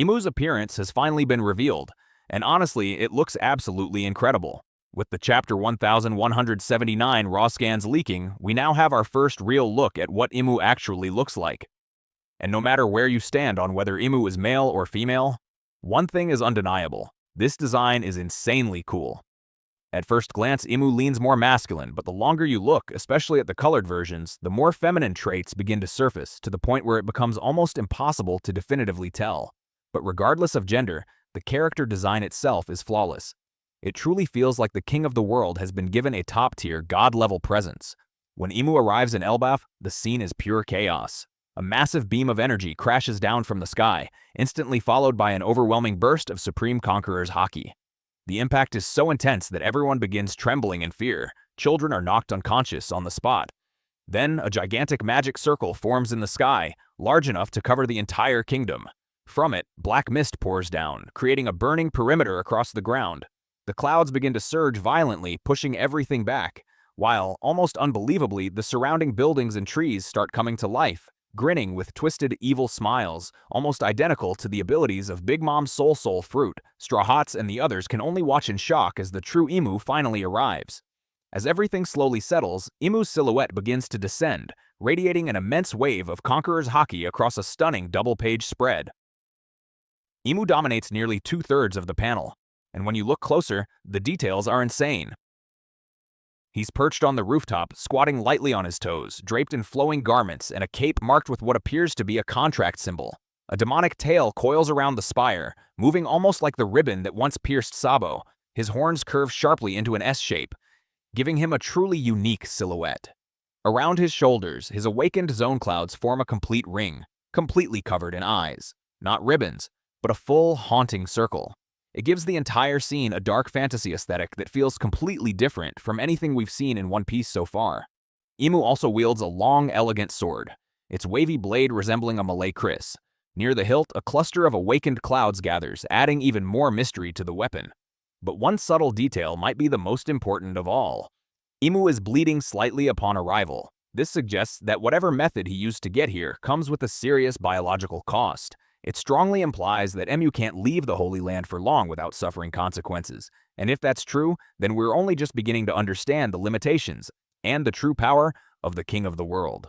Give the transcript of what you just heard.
Imu's appearance has finally been revealed, and honestly, it looks absolutely incredible. With the Chapter 1179 raw scans leaking, we now have our first real look at what Imu actually looks like. And no matter where you stand on whether Imu is male or female, one thing is undeniable. This design is insanely cool. At first glance, Imu leans more masculine, but the longer you look, especially at the colored versions, the more feminine traits begin to surface, to the point where it becomes almost impossible to definitively tell. But regardless of gender, the character design itself is flawless. It truly feels like the king of the world has been given a top-tier, god-level presence. When Imu arrives in Elbaf, the scene is pure chaos. A massive beam of energy crashes down from the sky, instantly followed by an overwhelming burst of Supreme Conqueror's haki. The impact is so intense that everyone begins trembling in fear. Children are knocked unconscious on the spot. Then, a gigantic magic circle forms in the sky, large enough to cover the entire kingdom. From it, black mist pours down, creating a burning perimeter across the ground. The clouds begin to surge violently, pushing everything back, while, almost unbelievably, the surrounding buildings and trees start coming to life, grinning with twisted, evil smiles, almost identical to the abilities of Big Mom's Soul Fruit. Straw Hats and the others can only watch in shock as the true Imu finally arrives. As everything slowly settles, Imu's silhouette begins to descend, radiating an immense wave of Conqueror's haki across a stunning double-page spread. Imu dominates nearly two-thirds of the panel, and when you look closer, the details are insane. He's perched on the rooftop, squatting lightly on his toes, draped in flowing garments and a cape marked with what appears to be a contract symbol. A demonic tail coils around the spire, moving almost like the ribbon that once pierced Sabo. His horns curve sharply into an S shape, giving him a truly unique silhouette. Around his shoulders, his awakened zone clouds form a complete ring, completely covered in eyes. Not ribbons, but a full, haunting circle. It gives the entire scene a dark fantasy aesthetic that feels completely different from anything we've seen in One Piece so far. Imu also wields a long, elegant sword, its wavy blade resembling a Malay kris. Near the hilt, a cluster of awakened clouds gathers, adding even more mystery to the weapon. But one subtle detail might be the most important of all. Imu is bleeding slightly upon arrival. This suggests that whatever method he used to get here comes with a serious biological cost. It strongly implies that Emu can't leave the Holy Land for long without suffering consequences. And if that's true, then we're only just beginning to understand the limitations and the true power of the King of the World.